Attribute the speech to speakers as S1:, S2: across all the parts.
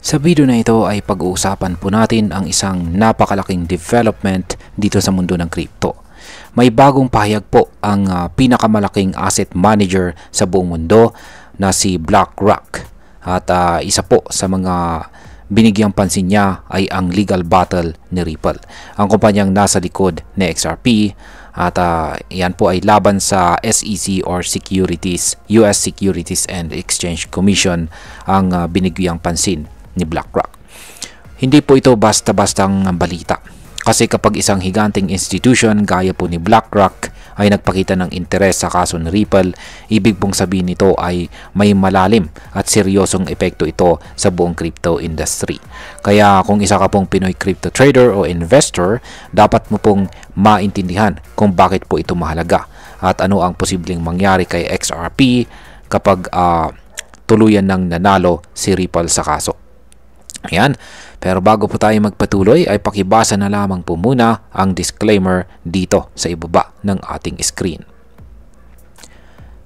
S1: Sa video na ito ay pag-uusapan po natin ang isang napakalaking development dito sa mundo ng crypto. May bagong pahayag po ang pinakamalaking asset manager sa buong mundo na si BlackRock. At isa po sa mga binigyang pansin niya ay ang legal battle ni Ripple. Ang kumpanyang nasa likod ni XRP at yan po ay laban sa SEC or US Securities and Exchange Commission ang binigyang pansin ni BlackRock. Hindi po ito basta-bastang balita. Kasi kapag isang higanting institution gaya po ni BlackRock ay nagpakita ng interes sa kaso ni Ripple, ibig pong sabihin nito ay may malalim at seryosong epekto ito sa buong crypto industry. Kaya kung isa ka pong Pinoy crypto trader o investor, dapat mo pong maintindihan kung bakit po ito mahalaga at ano ang posibleng mangyari kay XRP kapag tuluyan ng nanalo si Ripple sa kaso. Ayan. Pero bago po tayo magpatuloy ay pakibasa na lamang po muna ang disclaimer dito sa ibaba ng ating screen.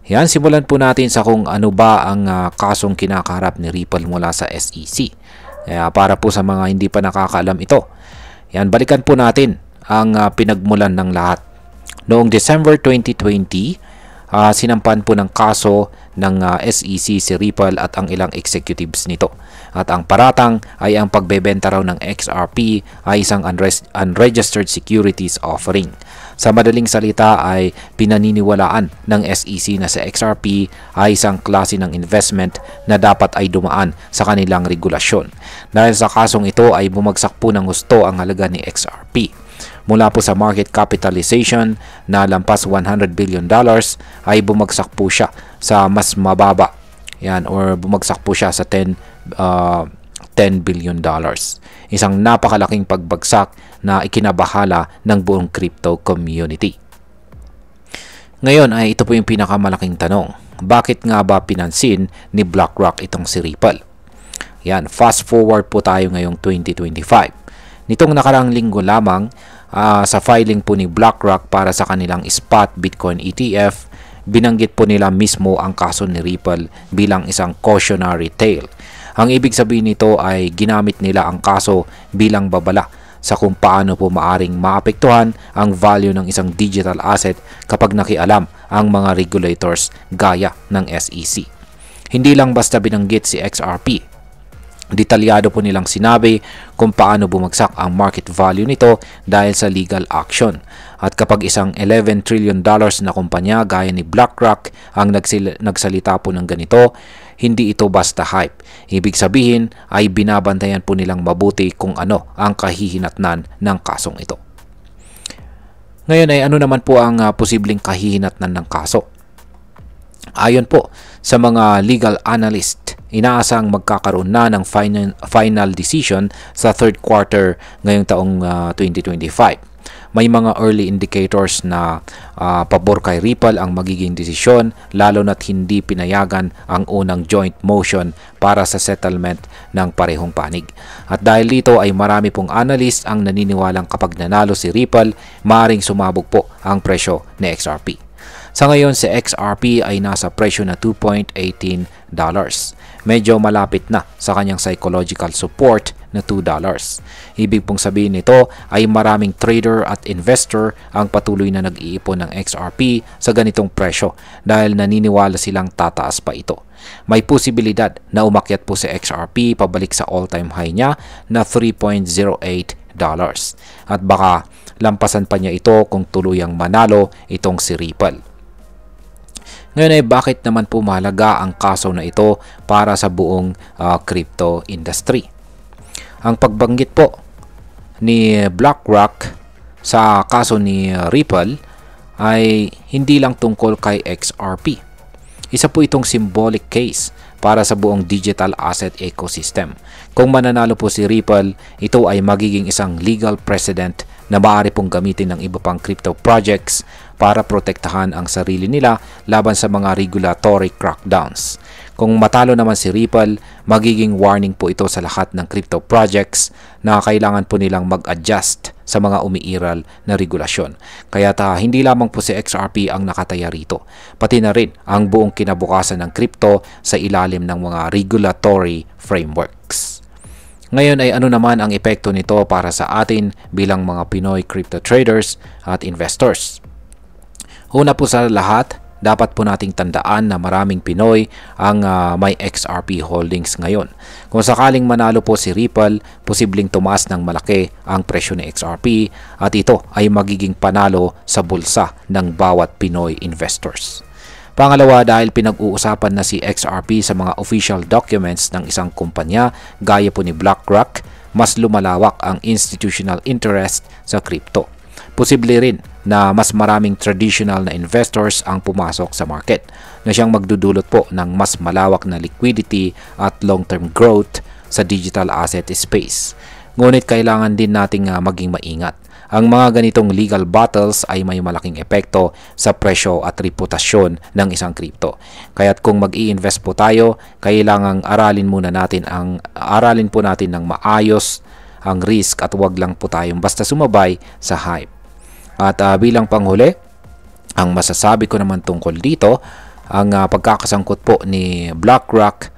S1: Ayan, simulan po natin sa kung ano ba ang kasong kinakaharap ni Ripple mula sa SEC. Para po sa mga hindi pa nakakaalam ito. Ayan, balikan po natin ang pinagmulan ng lahat. Noong December 2020, sinampan po ng kaso ng SEC si Ripple at ang ilang executives nito. At ang paratang ay ang pagbebenta raw ng XRP ay isang unregistered securities offering. Sa madaling salita ay pinaniniwalaan ng SEC na sa XRP ay isang klase ng investment na dapat ay dumaan sa kanilang regulasyon. Dahil sa kasong ito ay bumagsak po ng husto ang halaga ni XRP. Mula po sa market capitalization na lampas $100 billion ay bumagsak po siya sa mas mababa. Yan, or bumagsak po siya sa $10 billion. Isang napakalaking pagbagsak na ikinabahala ng buong crypto community. Ngayon ay ito po yung pinakamalaking tanong. Bakit nga ba pinansin ni BlackRock itong si Ripple? Yan, fast forward po tayo ngayong 2025. Nitong nakarang linggo lamang, sa filing po ni BlackRock para sa kanilang spot Bitcoin ETF, binanggit po nila mismo ang kaso ni Ripple bilang isang cautionary tale. Ang ibig sabihin nito ay ginamit nila ang kaso bilang babala sa kung paano po maaring maapektuhan ang value ng isang digital asset kapag nakialam ang mga regulators gaya ng SEC. Hindi lang basta binanggit si XRP. Detalyado po nilang sinabi kung paano bumagsak ang market value nito dahil sa legal action. At kapag isang $11 trillion na kumpanya gaya ni BlackRock ang nagsalita po ng ganito, hindi ito basta hype. Ibig sabihin ay binabantayan po nilang mabuti kung ano ang kahihinatnan ng kasong ito. Ngayon ay ano naman po ang posibleng kahihinatnan ng kaso? Ayon po sa mga legal analyst, inaasang magkakaroon na ng final decision sa third quarter ngayong taong 2025. May mga early indicators na pabor kay Ripple ang magiging desisyon lalo na't hindi pinayagan ang unang joint motion para sa settlement ng parehong panig. At dahil dito ay marami pong analyst ang naniniwalang kapag nanalo si Ripple, maaaring sumabog po ang presyo ni XRP. Sa ngayon, si XRP ay nasa presyo na $2.18. Medyo malapit na sa kanyang psychological support na $2. Ibig pong sabihin nito ay maraming trader at investor ang patuloy na nag-iipon ng XRP sa ganitong presyo dahil naniniwala silang tataas pa ito. May posibilidad na umakyat po si XRP pabalik sa all-time high niya na $3.08. At baka lampasan pa niya ito kung tuluyang manalo itong si Ripple. Ngayon ay bakit naman po mahalaga ang kaso na ito para sa buong crypto industry? Ang pagbanggit po ni BlackRock sa kaso ni Ripple ay hindi lang tungkol kay XRP. Isa po itong symbolic case para sa buong digital asset ecosystem. Kung mananalo po si Ripple, ito ay magiging isang legal precedent na maaari pong gamitin ng iba pang crypto projects para protektahan ang sarili nila laban sa mga regulatory crackdowns. Kung matalo naman si Ripple, magiging warning po ito sa lahat ng crypto projects na kailangan po nilang mag-adjust sa mga umiiral na regulasyon. Kaya hindi lamang po si XRP ang nakataya rito, pati na rin ang buong kinabukasan ng crypto sa ilalim ng mga regulatory frameworks. Ngayon ay ano naman ang epekto nito para sa atin bilang mga Pinoy crypto traders at investors? Una po sa lahat, dapat po nating tandaan na maraming Pinoy ang may XRP holdings ngayon. Kung sakaling manalo po si Ripple, posibleng tumaas ng malaki ang presyo ni XRP at ito ay magiging panalo sa bulsa ng bawat Pinoy investors. Pangalawa, dahil pinag-uusapan na si XRP sa mga official documents ng isang kumpanya gaya po ni BlackRock, mas lumalawak ang institutional interest sa crypto. Posible rin na mas maraming traditional na investors ang pumasok sa market na siyang magdudulot po ng mas malawak na liquidity at long-term growth sa digital asset space. Ngunit kailangan din nating maging maingat. Ang mga ganitong legal battles ay may malaking epekto sa presyo at reputasyon ng isang crypto. Kaya't kung mag-i-invest po tayo, kailangang aralin po natin ng maayos ang risk at huwag lang po tayong basta sumabay sa hype. At bilang panghuli, ang masasabi ko naman tungkol dito, ang pagkakasangkot po ni BlackRock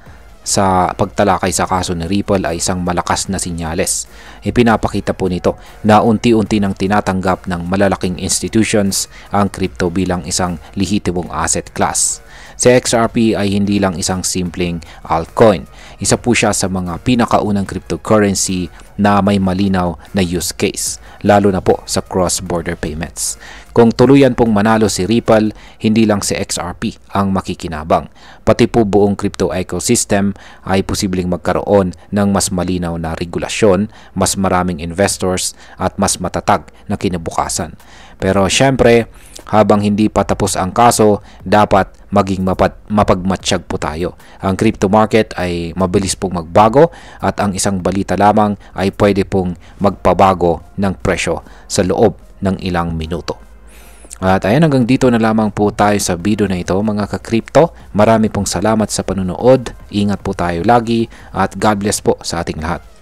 S1: sa pagtalakay sa kaso ni Ripple ay isang malakas na sinyales. Ipinapakita po nito na unti-unti nang tinatanggap ng malalaking institutions ang crypto bilang isang lehitimong asset class. Si XRP ay hindi lang isang simpleng altcoin. Isa po siya sa mga pinakaunang cryptocurrency na may malinaw na use case, lalo na po sa cross-border payments. Kung tuluyan pong manalo si Ripple, hindi lang si XRP ang makikinabang. Pati po buong crypto ecosystem ay posibleng magkaroon ng mas malinaw na regulasyon, mas maraming investors at mas matatag na kinabukasan. Pero syempre, habang hindi pa tapos ang kaso, dapat maging mapagmatsyag po tayo. Ang crypto market ay mabilis pong magbago at ang isang balita lamang ay pwede pong magpabago ng presyo sa loob ng ilang minuto. At ayan, hanggang dito na lamang po tayo sa video na ito mga ka-crypto. Marami pong salamat sa panunood. Ingat po tayo lagi at God bless po sa ating lahat.